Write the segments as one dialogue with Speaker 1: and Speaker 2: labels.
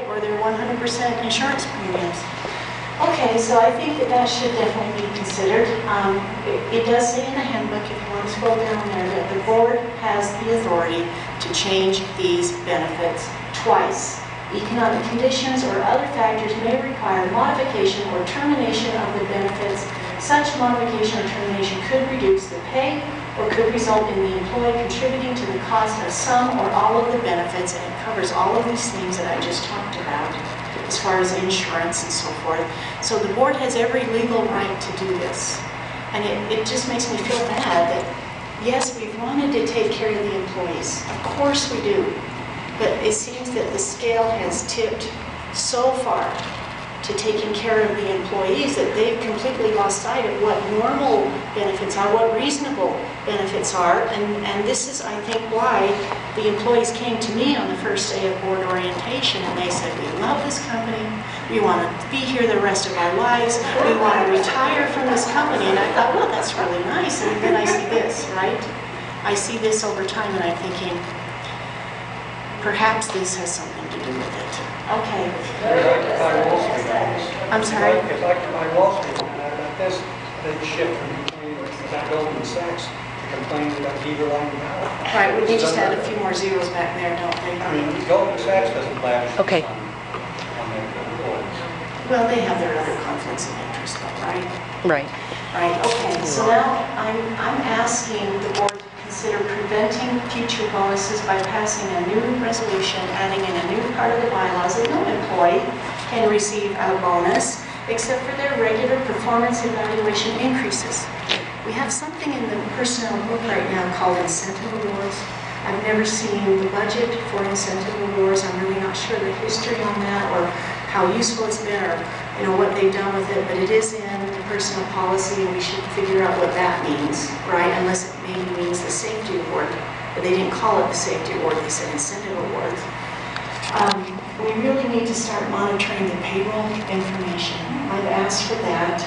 Speaker 1: or their 100% insurance premiums. Okay, so I think that should definitely be considered. It does say in the handbook, if you want to scroll down there, that the board has the authority to change these benefits twice. Economic conditions or other factors may require modification or termination of the benefits. Such modification or termination could reduce the pay or could result in the employee contributing to the cost of some or all of the benefits, and it covers all of these things that I just talked about as far as insurance and so forth. So the board has every legal right to do this. And it just makes me feel bad that, yes, we've wanted to take care of the employees. Of course we do. But it seems that the scale has tipped so far to taking care of the employees that they've completely lost sight of what normal benefits are, what reasonable benefits are. And this is, I think, why the employees came to me on the first day of board orientation and they said, we love this company, we want to be here the rest of our lives, we want to retire from this company. And I thought, well, that's really nice. And then I see this, right? I see this over time and I'm thinking, perhaps this has something to do with it. Okay. I'm sorry?
Speaker 2: It's like to buy Wall Street. That's the shift from complaining about Goldman Sachs to complaining about Heber-Lyman Power.
Speaker 1: Right, we just add a few more zeros back there, don't they?
Speaker 2: I mean, Goldman Sachs doesn't lavish
Speaker 3: Okay.
Speaker 2: on their employees.
Speaker 1: Well, they have their other conflicts of interest, though, right?
Speaker 3: Right.
Speaker 1: Right, okay. So now I'm asking the board to consider preventing future bonuses by passing a new resolution, adding in a new part of the bylaws that no employee can receive a bonus except for their regular performance evaluation increases. We have something in the personnel book right now called incentive awards. I've never seen the budget for incentive awards. I'm really not sure the history on that or how useful it's been or what they've done with it, but it is in the personnel policy and we should figure out what that means, right? Unless it maybe means the safety award, but they didn't call it the safety award, they said incentive awards. We really need to start monitoring the payroll information. I've asked for that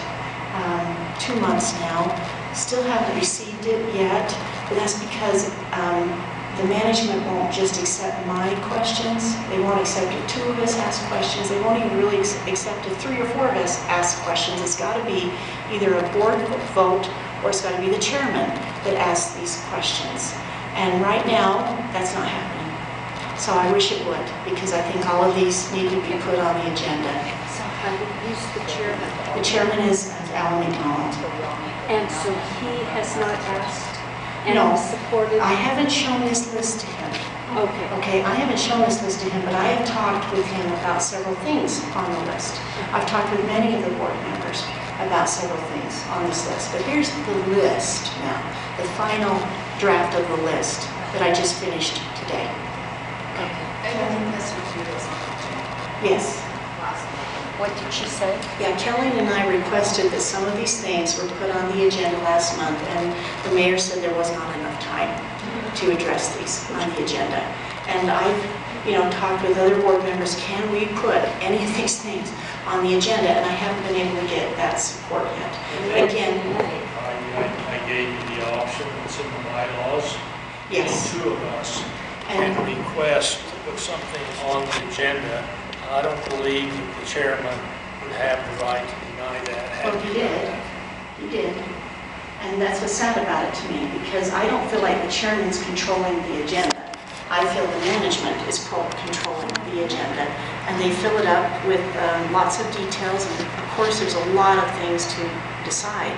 Speaker 1: 2 months now. Still haven't received it yet, but that's because the management won't just accept my questions. They won't accept if 2 of us ask questions. They won't even really accept if 3 or 4 of us ask questions. It's got to be either a board vote or it's got to be the chairman that asks these questions. And right now, that's not happening. So I wish it would, because I think all of these need to be put on the agenda.
Speaker 4: So who's the chairman?
Speaker 1: The chairman is Alan McDonald.
Speaker 4: And so he has not asked and
Speaker 1: No,
Speaker 4: supported?
Speaker 1: I haven't shown this list to him.
Speaker 4: Okay.
Speaker 1: Okay, I haven't shown this list to him, but I have talked with him about several things on the list. I've talked with many of the board members about several things on this list. But here's the list now, the final draft of the list that I just finished today.
Speaker 4: Okay.
Speaker 5: And this was you as
Speaker 1: Yes.
Speaker 3: What did she say?
Speaker 1: Yeah, Kelly and I requested that some of these things were put on the agenda last month, and the mayor said there was not enough time to address these on the agenda. And I've, talked with other board members, can we put any of these things on the agenda? And I haven't been able to get that support yet. Again,
Speaker 6: I gave you the option, it's in the bylaws.
Speaker 1: yes.
Speaker 6: 2 of us
Speaker 1: And
Speaker 6: can request to put something on the agenda. I don't believe that the chairman would have the right to deny that.
Speaker 1: well, he did. He did. And that's what's sad about it to me, because I don't feel like the chairman's controlling the agenda. I feel the management is controlling the agenda. And they fill it up with lots of details, and of course there's a lot of things to decide.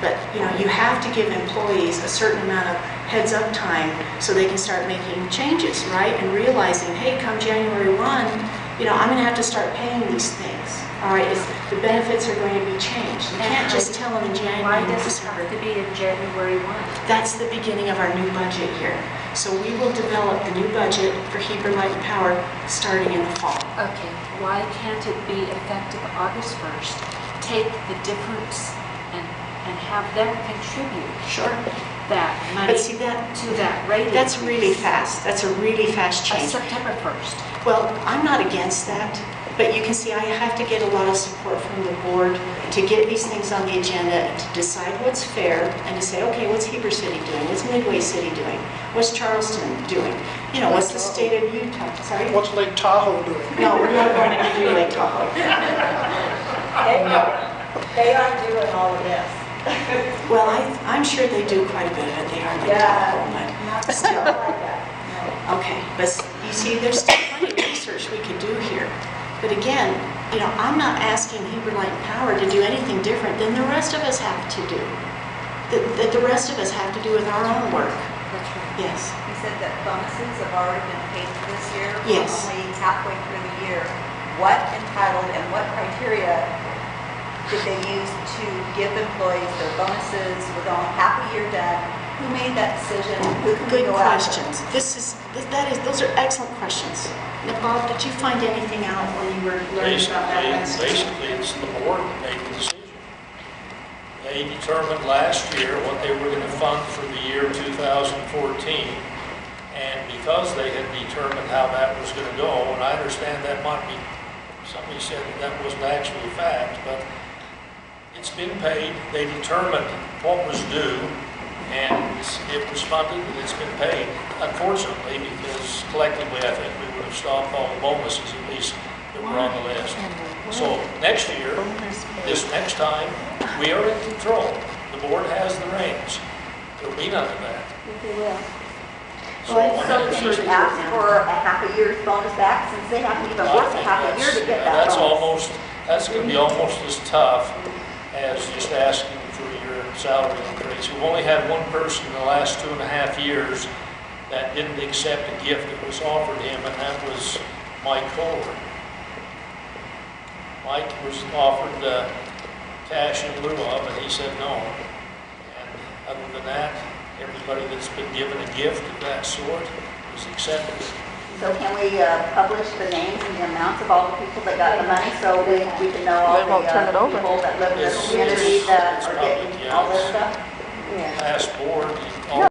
Speaker 1: But you have to give employees a certain amount of heads-up time so they can start making changes, right? And realizing, hey, come January 1, I'm going to have to start paying these things. All right, the benefits are going to be changed. You can't just tell them in January.
Speaker 4: Why does it have to be in January 1?
Speaker 1: That's the beginning of our new budget year. So we will develop the new budget for Heber-Lyman Power starting in the fall.
Speaker 4: Okay, why can't it be effective August 1st? Take the difference and have them contribute
Speaker 1: Sure.
Speaker 4: that money
Speaker 1: But see that
Speaker 4: to that rate.
Speaker 1: that's really fast. That's a really fast change.
Speaker 4: September 1st.
Speaker 1: Well, I'm not against that, But you can see I have to get a lot of support from the board to get these things on the agenda and to decide what's fair and to say, okay, what's Heber City doing? What's Midway City doing? What's Charleston doing? You know, what's the state of Utah? Sorry?
Speaker 2: What's Lake Tahoe doing?
Speaker 1: No, we're not going to do Lake Tahoe.
Speaker 5: They aren't doing all of this.
Speaker 1: Well, I'm sure they do quite a bit of it. They are Lake Tahoe,
Speaker 5: Not
Speaker 1: but still.
Speaker 5: like that.
Speaker 1: Okay, but you see, there's still plenty of research we could do here. But again, you know, I'm not asking Heber Light and Power to do anything different than the rest of us have to do. That the rest of us have to do with our own work.
Speaker 4: That's right.
Speaker 1: Yes.
Speaker 5: You said that bonuses have already been paid for this year.
Speaker 1: Yes.
Speaker 5: We're only halfway through the year. What entitled and what criteria did they use to give employees their bonuses with only half a year done? Who made that decision? Who can we
Speaker 1: Good
Speaker 5: go after?
Speaker 1: questions. Those are excellent questions. Now, Bob, did you find anything out when you were learning about that last year?
Speaker 6: Basically, it's the board that made the decision. They determined last year what they were going to fund for the year 2014, and because they had determined how that was going to go, and I understand that might be, somebody said that wasn't actually a fact, but it's been paid. They determined what was due, and it was funded, and it's been paid. Unfortunately, because collectively, I think we would have stopped all the bonuses, at least that were on the list. So next year, this next time, we are in control. The board has the reins. There'll be none of that.
Speaker 5: They will.
Speaker 6: So
Speaker 5: So they should ask for a half a year's bonus back since they haven't even
Speaker 6: I
Speaker 5: worked a
Speaker 6: think
Speaker 5: half a year to get that
Speaker 6: that's
Speaker 5: bonus.
Speaker 6: that's going to be almost as tough as just asking for your salary increase. We've only had one person in the last 2.5 years that didn't accept a gift that was offered him, and that was Mike Kohler. Mike was offered cash in lieu of, and he said no. And other than that, everybody that's been given a gift of that sort was accepted.
Speaker 5: So can we publish the names and the amounts of all the people that got the money so we can know all the people that live in this
Speaker 6: It's-
Speaker 5: community that
Speaker 6: it's
Speaker 5: are getting
Speaker 6: public, yeah.
Speaker 5: all this stuff?
Speaker 6: Past board, all